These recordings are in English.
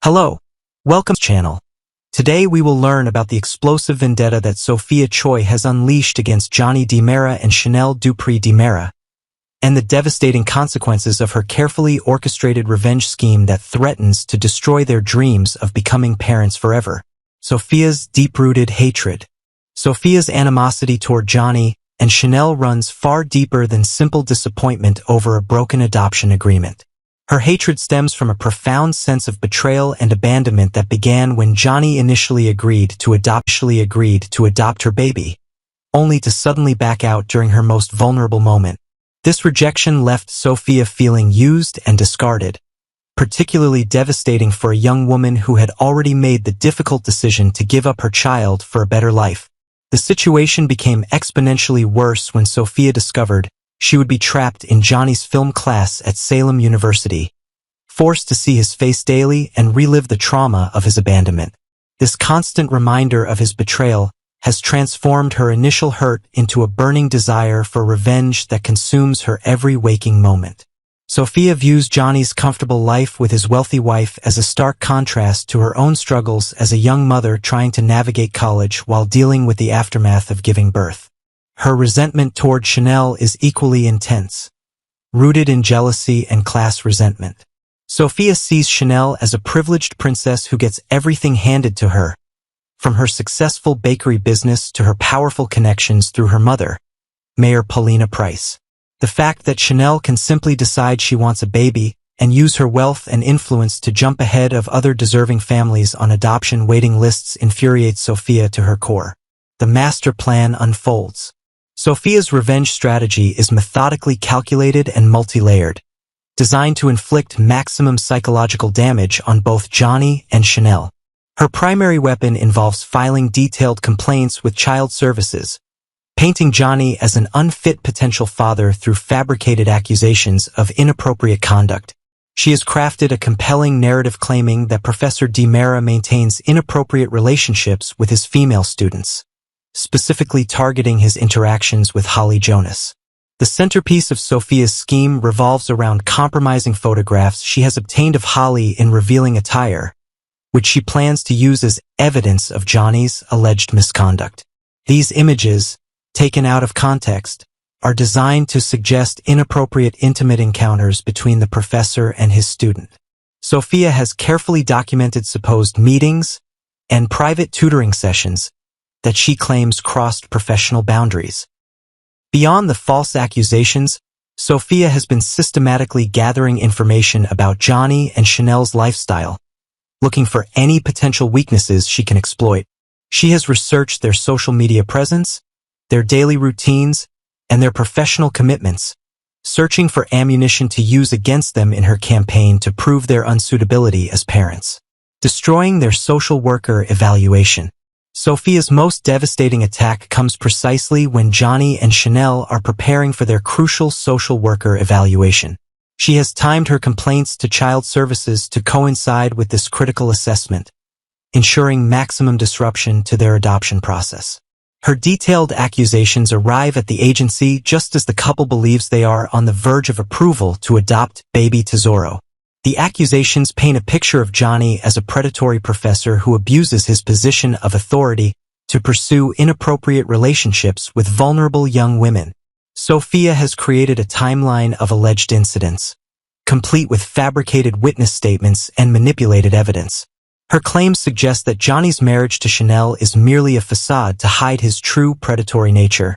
Hello, welcome to the channel. Today we will learn about the explosive vendetta that Sophia Choi has unleashed against Johnny DiMera and Chanel Dupree DiMera, and the devastating consequences of her carefully orchestrated revenge scheme that threatens to destroy their dreams of becoming parents forever. Sophia's deep-rooted hatred. Sophia's animosity toward Johnny and Chanel runs far deeper than simple disappointment over a broken adoption agreement. Her hatred stems from a profound sense of betrayal and abandonment that began when Johnny initially agreed to adopt her baby, only to suddenly back out during her most vulnerable moment. This rejection left Sophia feeling used and discarded, particularly devastating for a young woman who had already made the difficult decision to give up her child for a better life. The situation became exponentially worse when Sophia discovered she would be trapped in Johnny's film class at Salem University, forced to see his face daily and relive the trauma of his abandonment. This constant reminder of his betrayal has transformed her initial hurt into a burning desire for revenge that consumes her every waking moment. Sophia views Johnny's comfortable life with his wealthy wife as a stark contrast to her own struggles as a young mother trying to navigate college while dealing with the aftermath of giving birth. Her resentment toward Chanel is equally intense, rooted in jealousy and class resentment. Sophia sees Chanel as a privileged princess who gets everything handed to her, from her successful bakery business to her powerful connections through her mother, Mayor Paulina Price. The fact that Chanel can simply decide she wants a baby and use her wealth and influence to jump ahead of other deserving families on adoption waiting lists infuriates Sophia to her core. The master plan unfolds. Sophia's revenge strategy is methodically calculated and multi-layered, designed to inflict maximum psychological damage on both Johnny and Chanel. Her primary weapon involves filing detailed complaints with child services, painting Johnny as an unfit potential father through fabricated accusations of inappropriate conduct. She has crafted a compelling narrative claiming that Professor DiMera maintains inappropriate relationships with his female students, specifically targeting his interactions with Holly Jonas. The centerpiece of Sophia's scheme revolves around compromising photographs she has obtained of Holly in revealing attire, which she plans to use as evidence of Johnny's alleged misconduct. These images, taken out of context, are designed to suggest inappropriate intimate encounters between the professor and his student. Sophia has carefully documented supposed meetings and private tutoring sessions that she claims crossed professional boundaries. Beyond the false accusations, Sophia has been systematically gathering information about Johnny and Chanel's lifestyle, looking for any potential weaknesses she can exploit. She has researched their social media presence, their daily routines, and their professional commitments, searching for ammunition to use against them in her campaign to prove their unsuitability as parents. Destroying their social worker evaluation. Sophia's most devastating attack comes precisely when Johnny and Chanel are preparing for their crucial social worker evaluation. She has timed her complaints to child services to coincide with this critical assessment, ensuring maximum disruption to their adoption process. Her detailed accusations arrive at the agency just as the couple believes they are on the verge of approval to adopt baby Tesoro. The accusations paint a picture of Johnny as a predatory professor who abuses his position of authority to pursue inappropriate relationships with vulnerable young women. Sophia has created a timeline of alleged incidents, complete with fabricated witness statements and manipulated evidence. Her claims suggest that Johnny's marriage to Chanel is merely a facade to hide his true predatory nature,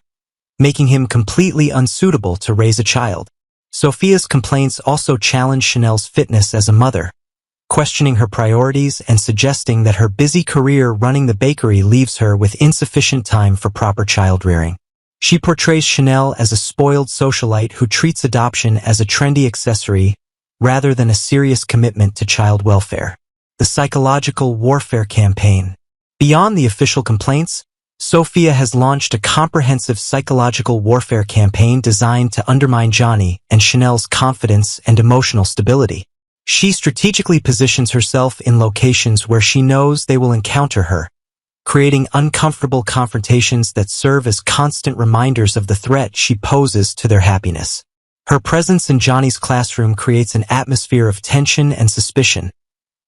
making him completely unsuitable to raise a child. Sophia's complaints also challenge Chanel's fitness as a mother, questioning her priorities and suggesting that her busy career running the bakery leaves her with insufficient time for proper child-rearing. She portrays Chanel as a spoiled socialite who treats adoption as a trendy accessory rather than a serious commitment to child welfare. The psychological warfare campaign. Beyond the official complaints, Sophia has launched a comprehensive psychological warfare campaign designed to undermine Johnny and Chanel's confidence and emotional stability. She strategically positions herself in locations where she knows they will encounter her, creating uncomfortable confrontations that serve as constant reminders of the threat she poses to their happiness. Her presence in Johnny's classroom creates an atmosphere of tension and suspicion,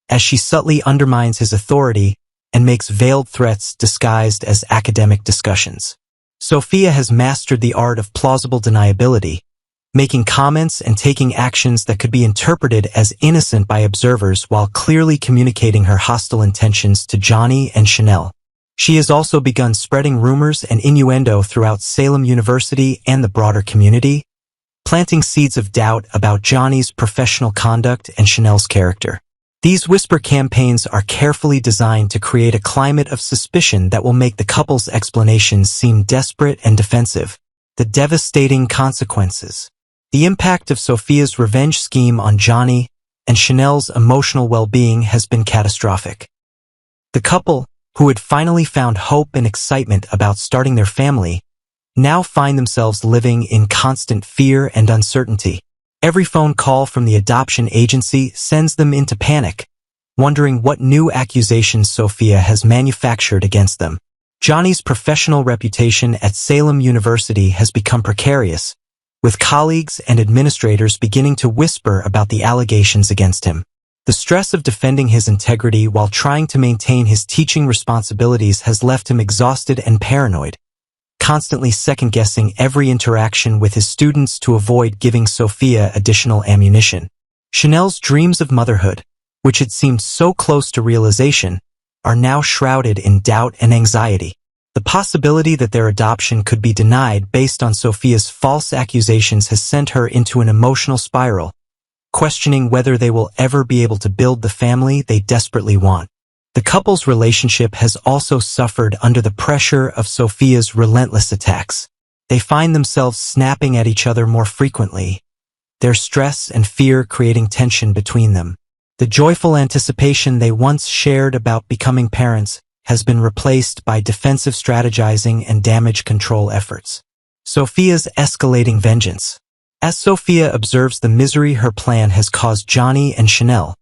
as she subtly undermines his authority and makes veiled threats disguised as academic discussions. Sophia has mastered the art of plausible deniability, making comments and taking actions that could be interpreted as innocent by observers while clearly communicating her hostile intentions to Johnny and Chanel. She has also begun spreading rumors and innuendo throughout Salem University and the broader community, planting seeds of doubt about Johnny's professional conduct and Chanel's character. These whisper campaigns are carefully designed to create a climate of suspicion that will make the couple's explanations seem desperate and defensive. The devastating consequences. The impact of Sophia's revenge scheme on Johnny and Chanel's emotional well-being has been catastrophic. The couple, who had finally found hope and excitement about starting their family, now find themselves living in constant fear and uncertainty. Every phone call from the adoption agency sends them into panic, wondering what new accusations Sophia has manufactured against them. Johnny's professional reputation at Salem University has become precarious, with colleagues and administrators beginning to whisper about the allegations against him. The stress of defending his integrity while trying to maintain his teaching responsibilities has left him exhausted and paranoid, constantly second-guessing every interaction with his students to avoid giving Sophia additional ammunition. Chanel's dreams of motherhood, which had seemed so close to realization, are now shrouded in doubt and anxiety. The possibility that their adoption could be denied based on Sophia's false accusations has sent her into an emotional spiral, questioning whether they will ever be able to build the family they desperately want. The couple's relationship has also suffered under the pressure of Sophia's relentless attacks. They find themselves snapping at each other more frequently, their stress and fear creating tension between them. The joyful anticipation they once shared about becoming parents has been replaced by defensive strategizing and damage control efforts. Sophia's escalating vengeance. As Sophia observes the misery her plan has caused Johnny and Chanel,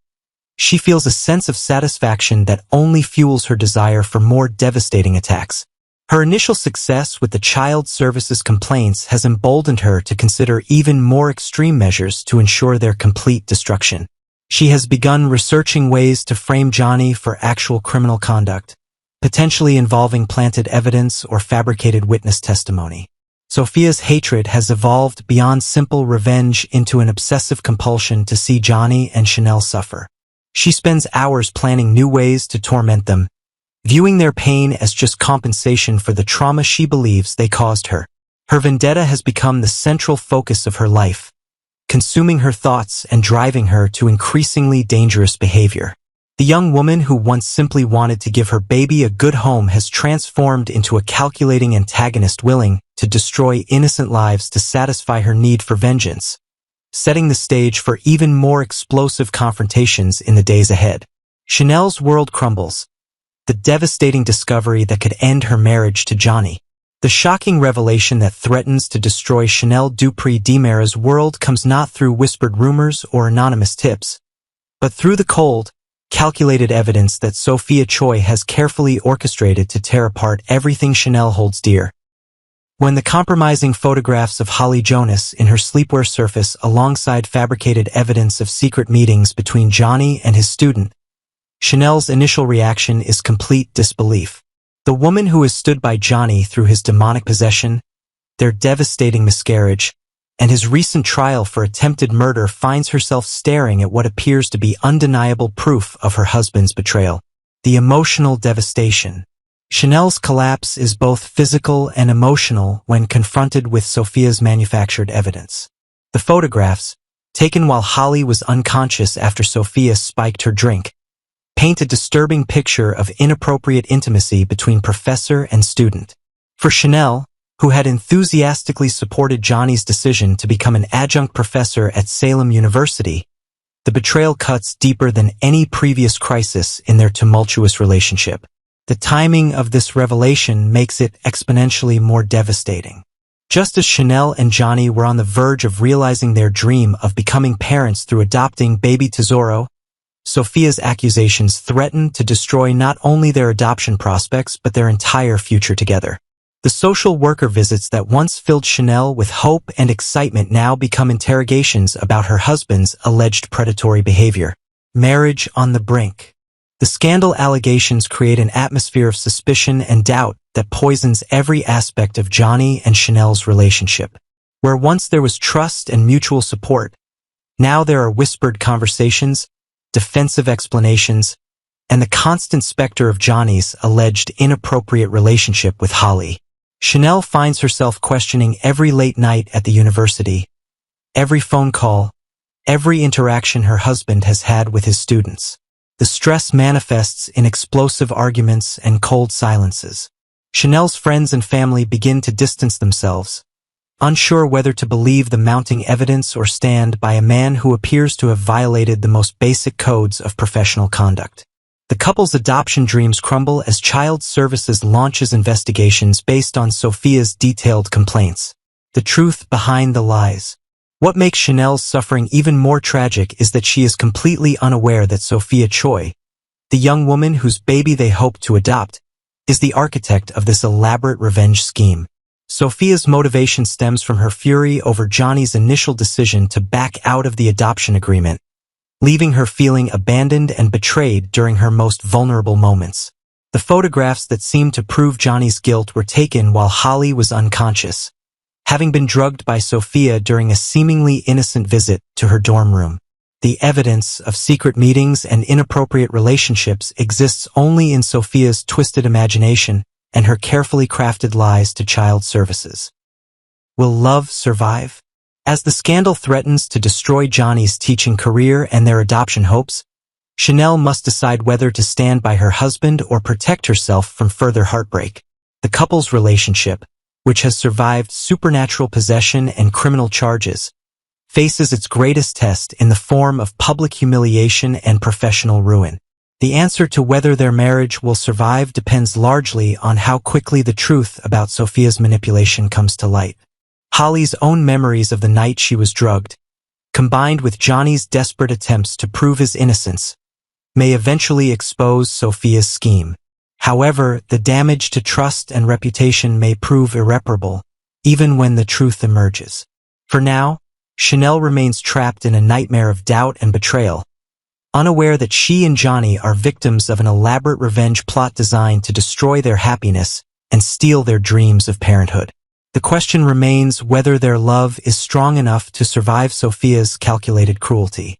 she feels a sense of satisfaction that only fuels her desire for more devastating attacks. Her initial success with the child services complaints has emboldened her to consider even more extreme measures to ensure their complete destruction. She has begun researching ways to frame Johnny for actual criminal conduct, potentially involving planted evidence or fabricated witness testimony. Sophia's hatred has evolved beyond simple revenge into an obsessive compulsion to see Johnny and Chanel suffer. She spends hours planning new ways to torment them, viewing their pain as just compensation for the trauma she believes they caused her. Her vendetta has become the central focus of her life, consuming her thoughts and driving her to increasingly dangerous behavior. The young woman who once simply wanted to give her baby a good home has transformed into a calculating antagonist willing to destroy innocent lives to satisfy her need for vengeance, setting the stage for even more explosive confrontations in the days ahead. Chanel's world crumbles. The devastating discovery that could end her marriage to Johnny. The shocking revelation that threatens to destroy Chanel Dupree Demera's world comes not through whispered rumors or anonymous tips, but through the cold, calculated evidence that Sophia Choi has carefully orchestrated to tear apart everything Chanel holds dear. When the compromising photographs of Holly Jonas in her sleepwear surface alongside fabricated evidence of secret meetings between Johnny and his student, Chanel's initial reaction is complete disbelief. The woman who has stood by Johnny through his demonic possession, their devastating miscarriage, and his recent trial for attempted murder finds herself staring at what appears to be undeniable proof of her husband's betrayal. The emotional devastation. Chanel's collapse is both physical and emotional when confronted with Sophia's manufactured evidence. The photographs, taken while Holly was unconscious after Sophia spiked her drink, paint a disturbing picture of inappropriate intimacy between professor and student. For Chanel, who had enthusiastically supported Johnny's decision to become an adjunct professor at Salem University, the betrayal cuts deeper than any previous crisis in their tumultuous relationship. The timing of this revelation makes it exponentially more devastating. Just as Chanel and Johnny were on the verge of realizing their dream of becoming parents through adopting baby Tesoro, Sophia's accusations threatened to destroy not only their adoption prospects but their entire future together. The social worker visits that once filled Chanel with hope and excitement now become interrogations about her husband's alleged predatory behavior. Marriage on the brink. The scandal allegations create an atmosphere of suspicion and doubt that poisons every aspect of Johnny and Chanel's relationship. Where once there was trust and mutual support, now there are whispered conversations, defensive explanations, and the constant specter of Johnny's alleged inappropriate relationship with Holly. Chanel finds herself questioning every late night at the university, every phone call, every interaction her husband has had with his students. The stress manifests in explosive arguments and cold silences. Chanel's friends and family begin to distance themselves, unsure whether to believe the mounting evidence or stand by a man who appears to have violated the most basic codes of professional conduct. The couple's adoption dreams crumble as Child Services launches investigations based on Sophia's detailed complaints. The truth behind the lies. What makes Chanel's suffering even more tragic is that she is completely unaware that Sophia Choi, the young woman whose baby they hope to adopt, is the architect of this elaborate revenge scheme. Sophia's motivation stems from her fury over Johnny's initial decision to back out of the adoption agreement, leaving her feeling abandoned and betrayed during her most vulnerable moments. The photographs that seemed to prove Johnny's guilt were taken while Holly was unconscious, having been drugged by Sophia during a seemingly innocent visit to her dorm room. The evidence of secret meetings and inappropriate relationships exists only in Sophia's twisted imagination and her carefully crafted lies to Child Services. Will love survive? As the scandal threatens to destroy Johnny's teaching career and their adoption hopes, Chanel must decide whether to stand by her husband or protect herself from further heartbreak. The couple's relationship, which has survived supernatural possession and criminal charges, faces its greatest test in the form of public humiliation and professional ruin. The answer to whether their marriage will survive depends largely on how quickly the truth about Sophia's manipulation comes to light. Holly's own memories of the night she was drugged, combined with Johnny's desperate attempts to prove his innocence, may eventually expose Sophia's scheme. However, the damage to trust and reputation may prove irreparable, even when the truth emerges. For now, Chanel remains trapped in a nightmare of doubt and betrayal, unaware that she and Johnny are victims of an elaborate revenge plot designed to destroy their happiness and steal their dreams of parenthood. The question remains whether their love is strong enough to survive Sophia's calculated cruelty.